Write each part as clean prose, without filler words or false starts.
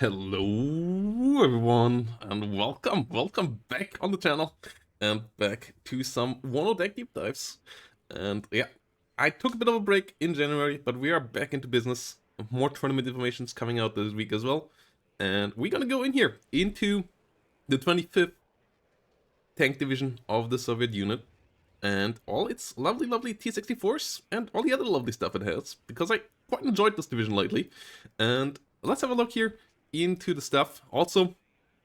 Hello everyone and welcome back on the channel and back to some WARNO deck deep dives. And yeah, I took a bit of a break in January, but we are back into business. More tournament information's coming out this week as well. And we're gonna go in here into the 25th tank division of the Soviet unit and all its lovely T-64s and all the other lovely stuff it has, because I quite enjoyed this division lately. And let's have a look here into the stuff. Also,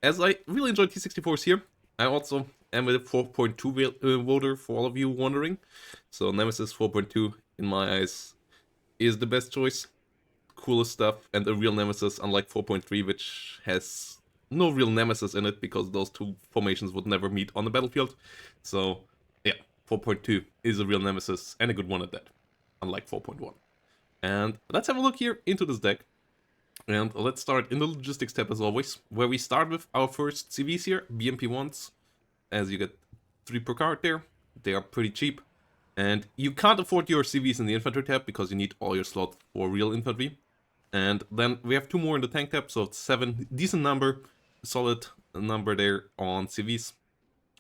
as I really enjoyed T-64s here, I also am a 4.2 voter for all of you wondering. So Nemesis 4.2, in my eyes, is the best choice. Coolest stuff, and a real Nemesis, unlike 4.3, which has no real Nemesis in it, because those two formations would never meet on the battlefield. So, yeah, 4.2 is a real Nemesis, and a good one at that, unlike 4.1. And let's have a look here into this deck. And let's start in the logistics tab as always, where we start with our first CVs here, BMP1s, as you get 3 per card there. They are pretty cheap, and you can't afford your CVs in the infantry tab because you need all your slots for real infantry. And then we have 2 more in the tank tab, so it's 7, decent number, solid number there on CVs.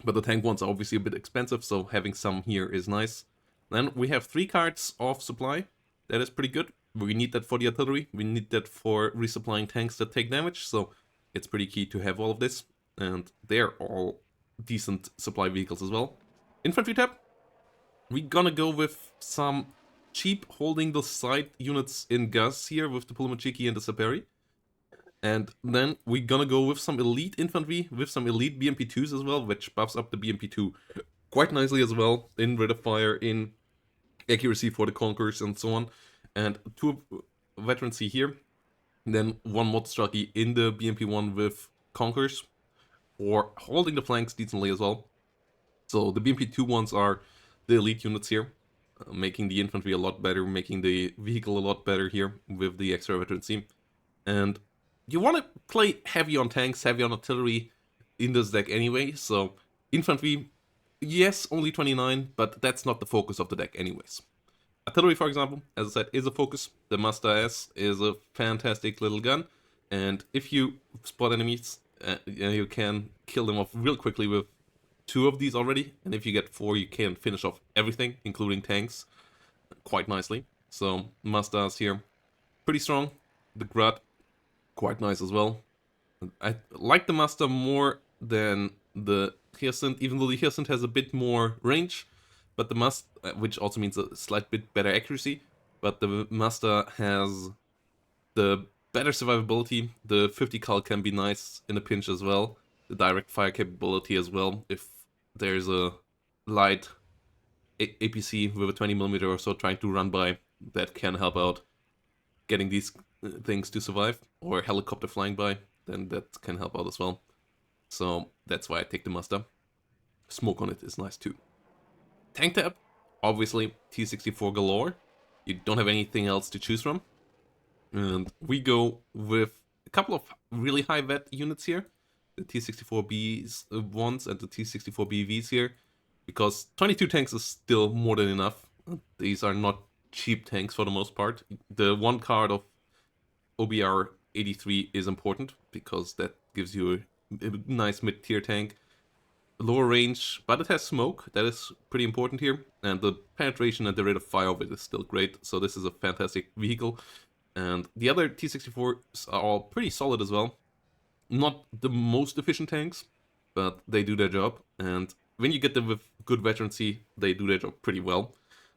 But the tank ones are obviously a bit expensive, so having some here is nice. Then we have 3 cards of supply, that is pretty good. We need that for the artillery, we need that for resupplying tanks that take damage, so it's pretty key to have all of this. And they're all decent supply vehicles as well. Infantry tab, we're gonna go with some cheap holding the side units in Gus here with the Pulmachiki and the Saperi. And then we're gonna go with some elite infantry, with some elite BMP2s as well, which buffs up the BMP2 quite nicely as well, in rate of fire, in accuracy for the Conquerors and so on. And 2 veterancy here, then 1 Modstraki in the BMP1 with Conquerors, or holding the flanks decently as well. So the BMP2 ones are the elite units here, making the infantry a lot better, making the vehicle a lot better here with the extra veterancy. And you want to play heavy on tanks, heavy on artillery in this deck anyway, so infantry, yes, only 29, but that's not the focus of the deck anyways. Artillery, for example, as I said, is a focus. The Master S is a fantastic little gun, and if you spot enemies, you can kill them off real quickly with 2 of these already, and if you get 4, you can finish off everything, including tanks, quite nicely. So, Masters here, pretty strong. The Grud, quite nice as well. I like the Master more than the Hyacinth, even though the Hyacinth has a bit more range, but the Master, which also means a slight bit better accuracy, but the Master has the better survivability. The 50 cal can be nice in a pinch as well. The direct fire capability as well, if there's a light APC with a 20mm or so trying to run by, that can help out getting these things to survive, or helicopter flying by, then that can help out as well. So that's why I take the Master. Smoke on it is nice too. Tank tab, obviously T-64 galore. You don't have anything else to choose from. And we go with a couple of really high vet units here. The T-64Bs ones and the T-64BVs here. Because 22 tanks is still more than enough. These are not cheap tanks for the most part. The 1 card of OBR 83 is important, because that gives you a nice mid-tier tank. Lower range, but it has smoke, that is pretty important here, and the penetration and the rate of fire of it is still great, so this is a fantastic vehicle. And the other T-64s are all pretty solid as well. Not the most efficient tanks, but they do their job, and when you get them with good veterancy, they do their job pretty well.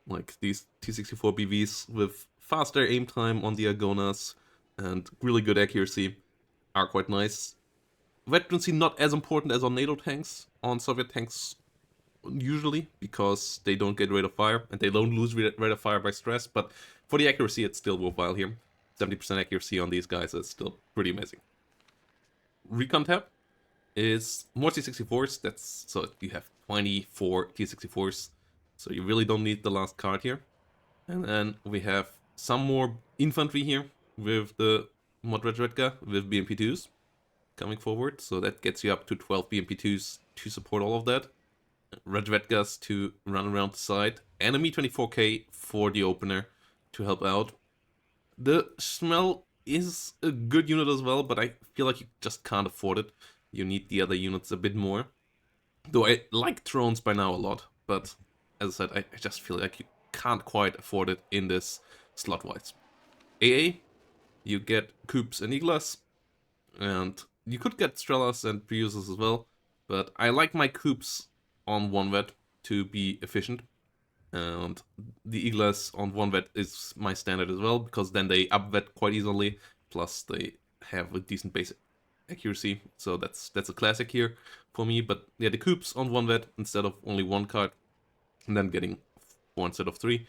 Like these T-64 BVs with faster aim time on the Agonas and really good accuracy are quite nice. Veterancy not as important as on NATO tanks, on Soviet tanks usually, because they don't get rate of fire and they don't lose rate of fire by stress, but for the accuracy it's still worthwhile here. 70% accuracy on these guys is still pretty amazing. Recon tab is more T-64s, that's so you have 24 T-64s, so you really don't need the last card here. And then we have some more infantry here with the Modredredka with BMP2s coming forward, so that gets you up to 12 BMP2s to support all of that. Redvedgas to run around the side, and a Mi-24K for the opener to help out. The Schmel is a good unit as well, but I feel like you just can't afford it. You need the other units a bit more. Though I like drones by now a lot, but as I said, I just feel like you can't quite afford it in this slot-wise. AA, you get Coops and Iglas, and you could get Strellas and Priuses as well, but I like my Coops on 1 vet to be efficient, and the Iglas on 1 vet is my standard as well, because then they up vet quite easily, plus they have a decent base accuracy, so that's a classic here for me. But yeah, the Coops on 1 vet instead of only 1 card, and then getting 4 instead of 3,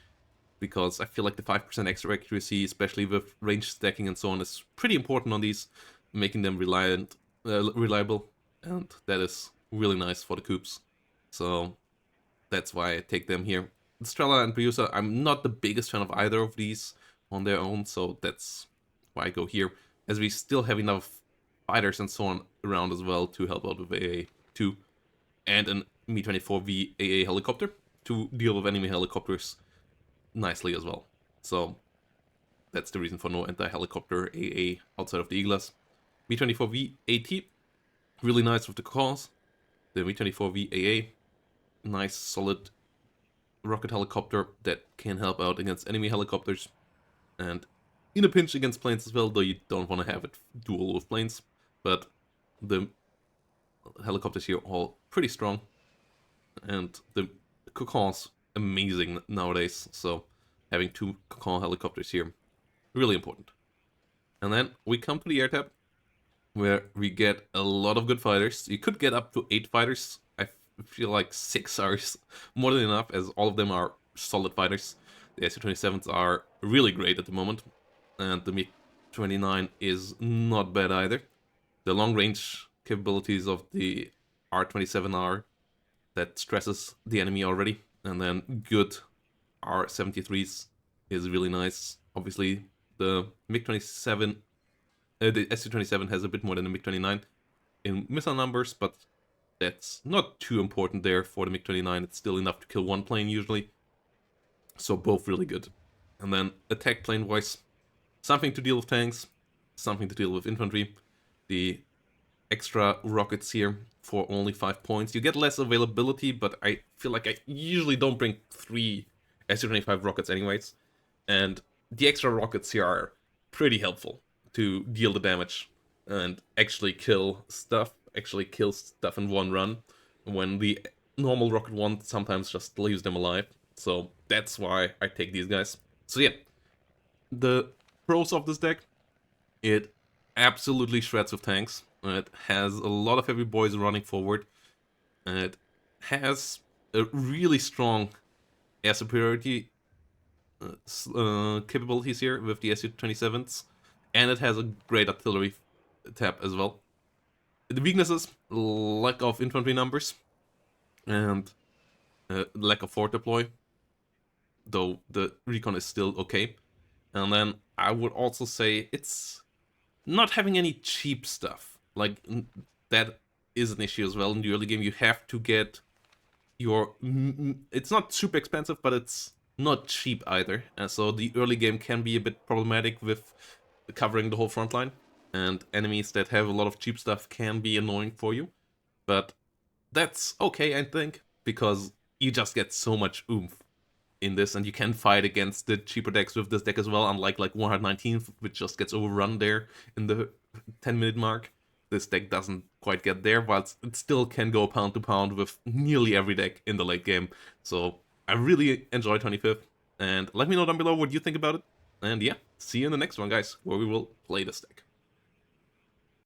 because I feel like the 5% extra accuracy, especially with range stacking and so on, is pretty important on these, making them reliable, and that is really nice for the Coops. So that's why I take them here. Strela and Priusa, I'm not the biggest fan of either of these on their own, so that's why I go here, as we still have enough fighters and so on around as well to help out with AA2, and an Mi-24V AA helicopter to deal with enemy helicopters nicely as well. So that's the reason for no anti-helicopter AA outside of the Iglas. Mi-24V AT, really nice with the cause. The Mi-24V AA, nice solid rocket helicopter that can help out against enemy helicopters, and in a pinch against planes as well, though you don't want to have it duel with planes. But the helicopters here are all pretty strong, and the Cocon's amazing nowadays, so having 2 Cocon helicopters here, really important. And then we come to the air tab, where we get a lot of good fighters. You could get up to 8 fighters. I feel like 6 are more than enough, as all of them are solid fighters. The Su-27s are really great at the moment, and the MiG-29 is not bad either. The long-range capabilities of the R-27R, that stresses the enemy already, and then good R-73s is really nice. Obviously, the MiG-27, the Su-27 has a bit more than the MiG-29 in missile numbers, but that's not too important there for the MiG-29. It's still enough to kill 1 plane usually, so both really good. And then attack plane-wise, something to deal with tanks, something to deal with infantry. The extra rockets here for only 5 points. You get less availability, but I feel like I usually don't bring 3 Su-25 rockets anyways. And the extra rockets here are pretty helpful to deal the damage and actually kill stuff in 1 run, when the normal rocket one sometimes just leaves them alive. So that's why I take these guys. So yeah, the pros of this deck: it absolutely shreds with tanks. It has a lot of heavy boys running forward. It has a really strong air superiority capabilities here with the Su-27s, and it has a great artillery tab as well. The weaknesses: lack of infantry numbers and lack of forward deploy, though the recon is still okay. And then I would also say it's not having any cheap stuff. Like, that is an issue as well. In the early game, you have to get your... It's not super expensive, but it's not cheap either. And so the early game can be a bit problematic with covering the whole front line. And enemies that have a lot of cheap stuff can be annoying for you. But that's okay, I think, because you just get so much oomph in this, and you can fight against the cheaper decks with this deck as well, unlike like 119, which just gets overrun there in the 10-minute mark. This deck doesn't quite get there, but it still can go pound to pound with nearly every deck in the late game. So I really enjoy 25th, and let me know down below what you think about it. And yeah, see you in the next one, guys, where we will play this deck.